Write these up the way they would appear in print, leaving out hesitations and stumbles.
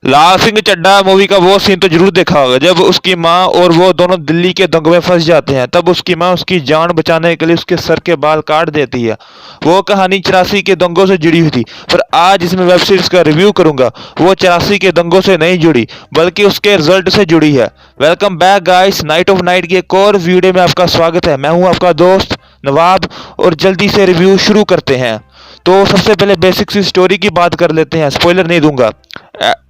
लाल Singh Chaddha movie का वो scene तो जरूर देखा होगा जब उसकी माँ और वो दोनों दिल्ली के दंगे में फंस जाते हैं। तब उसकी माँ उसकी जान बचाने के लिए उसके सर के बाल काट देती है। वो कहानी 84 के दंगों से जुड़ी हुई थी, पर आज इसमें वेब सीरीज का रिव्यू करूंगा वो 84 के दंगों से नहीं जुड़ी बल्कि उसके रिजल्ट से जुड़ी है। Welcome back guys, night of night की एक और वीडियो में आपका स्वागत है। मैं हूं आपका दोस्त नवाब और जल्दी से रिव्यू शुरू करते हैं। तो सबसे पहले बेसिक सी स्टोरी की बात कर लेते हैं, स्पॉइलर नहीं दूंगा।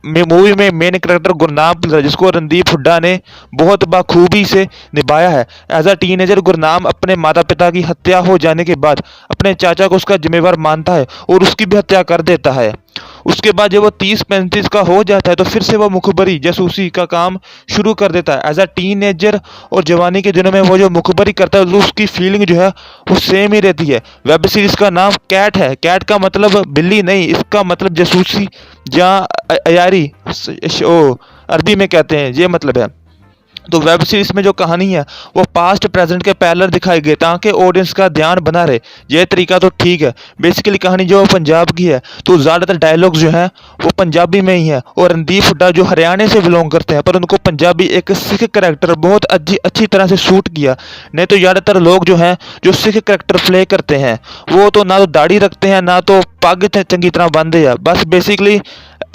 मूवी में मेन कैरेक्टर गुरनाम जिसको रणदीप हुड्डा ने बहुत बखूबी से निभाया है। एज अ टीनेजर गुरनाम अपने माता पिता की हत्या हो जाने के बाद अपने चाचा को उसका जिम्मेवार मानता है और उसकी भी हत्या कर देता है। उसके बाद जब वो 30-35 का हो जाता है तो फिर से वो मुखबरी जासूसी का काम शुरू कर देता है। एज अ टीनेजर और जवानी के दिनों में वो जो मुखबरी करता है तो उसकी फीलिंग जो है वो सेम ही रहती है। वेब सीरीज का नाम कैट है। कैट का मतलब बिल्ली नहीं, इसका मतलब जासूसी या अयारी ओ अरबी में कहते हैं, ये मतलब है। तो वेब सीरीज में जो कहानी है वो पास्ट प्रेजेंट के पैरेलल दिखाई गई ताकि ऑडियंस का ध्यान बना रहे। ये तरीका तो ठीक है। बेसिकली कहानी जो पंजाब की है तो ज़्यादातर डायलॉग्स जो हैं वो पंजाबी में ही है और रणदीप हुड्डा जो हरियाणा से बिलोंग करते हैं पर उनको पंजाबी एक सिख करेक्टर बहुत अच्छी तरह से सूट किया। नहीं तो ज़्यादातर लोग जो हैं जो सिख करेक्टर प्ले करते हैं वो तो ना तो दाढ़ी रखते हैं ना तो पग चंगी तरह बांधे हैं, बस बेसिकली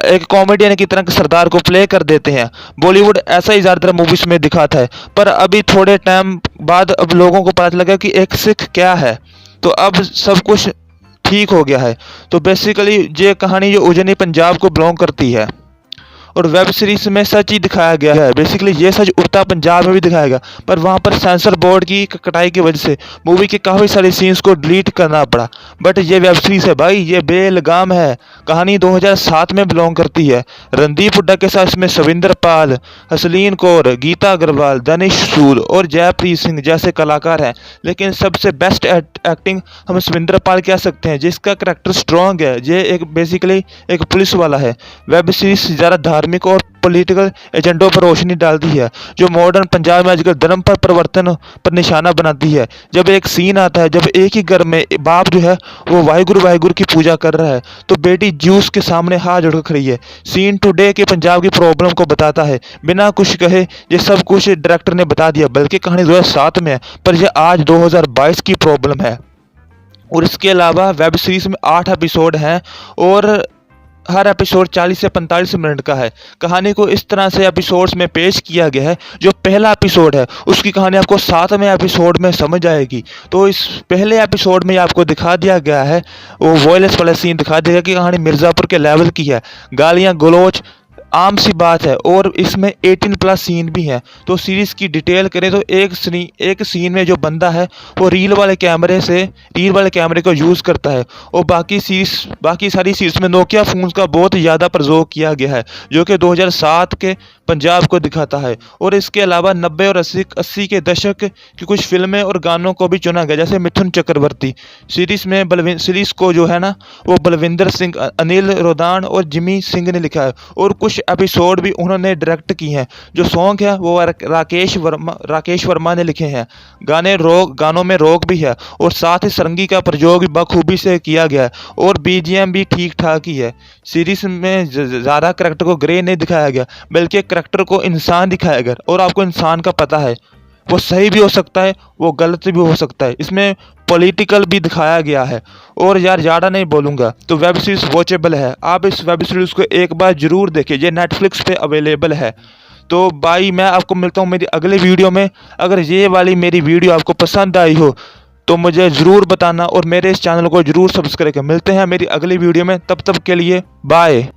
एक कॉमेडियन की तरह सरदार को प्ले कर देते हैं। बॉलीवुड ऐसा ही ज़्यादातर मूवीज में दिखाता है, पर अभी थोड़े टाइम बाद अब लोगों को पता लगा कि एक सिख क्या है, तो अब सब कुछ ठीक हो गया है। तो बेसिकली ये कहानी जो उजनी पंजाब को बिलोंग करती है और वेब सीरीज में सच ही दिखाया गया है। बेसिकली ये सच उड़ता पंजाब में भी दिखाया गया, पर वहाँ पर सेंसर बोर्ड की कटाई की वजह से मूवी के काफ़ी सारे सीन्स को डिलीट करना पड़ा। बट ये वेब सीरीज है भाई, ये बेलगाम है। कहानी 2007 में बिलोंग करती है। रणदीप हुड्डा के साथ इसमें सविंदर पाल, हसलीन कौर, गीता अग्रवाल, दनिश सूद और जयप्रीत सिंह जैसे कलाकार हैं। लेकिन सबसे बेस्ट एक्टिंग हम सविंदर पाल कह सकते हैं, जिसका करेक्टर स्ट्रॉन्ग है। ये एक बेसिकली एक पुलिस वाला है। वेब सीरीज ज़्यादा धार्मिक और पॉलिटिकल एजेंडों पर रोशनी डालती है जो मॉडर्न पंजाब में आजकल धर्म पर परिवर्तन पर निशाना बनाती है। जब एक सीन आता है जब एक ही घर में बाप जो है वो वाहिगुरु की पूजा कर रहा है तो बेटी ज्यूस के सामने हाथ जोड़कर खड़ी है। सीन टुडे के पंजाब की प्रॉब्लम को बताता है बिना कुछ कहे। ये सब कुछ डायरेक्टर ने बता दिया, बल्कि कहानी 2007 में है पर यह आज 2022 की प्रॉब्लम है। और इसके अलावा वेब सीरीज में 8 एपिसोड हैं और हर एपिसोड 40 से 45 मिनट का है। कहानी को इस तरह से एपिसोड्स में पेश किया गया है, जो पहला एपिसोड है उसकी कहानी आपको 7वें एपिसोड में समझ आएगी। तो इस पहले एपिसोड में आपको दिखा दिया गया है वो वॉयलेंस वाला सीन दिखा दिया गया कि कहानी मिर्ज़ापुर के लेवल की है। गालियाँ गलौज आम सी बात है और इसमें 18+ सीन भी हैं। तो सीरीज़ की डिटेल करें तो एक सीन में जो बंदा है वो रील वाले कैमरे को यूज़ करता है और बाकी सारी सीरीज़ में नोकिया फ़ोन्स का बहुत ज़्यादा प्रयोग किया गया है जो कि 2007 के पंजाब को दिखाता है। और इसके अलावा 90 और 80 के दशक की कुछ फिल्में और गानों को भी चुना गया, जैसे मिथुन चक्रवर्ती। सीरीज़ को जो है ना वो बलविंदर सिंह, अनिल रोदान और जिमी सिंह ने लिखा है और कुछ एपिसोड भी उन्होंने डायरेक्ट की हैं। जो सॉन्ग है वो राकेश वर्मा ने लिखे हैं। गानों में रॉक भी है और साथ ही सरंगी का प्रयोग भी बखूबी से किया गया है और बीजीएम भी ठीक ठाक ही है। सीरीज में ज़्यादा करैक्टर को ग्रे नहीं दिखाया गया बल्कि करैक्टर को इंसान दिखाया गया और आपको इंसान का पता है वो सही भी हो सकता है वो गलत भी हो सकता है। इसमें पॉलिटिकल भी दिखाया गया है। और यार ज़्यादा नहीं बोलूँगा, तो वेब सीरीज़ वॉचेबल है। आप इस वेब सीरीज़ को एक बार ज़रूर देखिए, ये नेटफ्लिक्स पे अवेलेबल है। तो भाई मैं आपको मिलता हूँ मेरी अगली वीडियो में। अगर ये वाली मेरी वीडियो आपको पसंद आई हो तो मुझे ज़रूर बताना और मेरे इस चैनल को ज़रूर सब्सक्राइब करें। मिलते हैं मेरी अगली वीडियो में, तब तक के लिए बाय।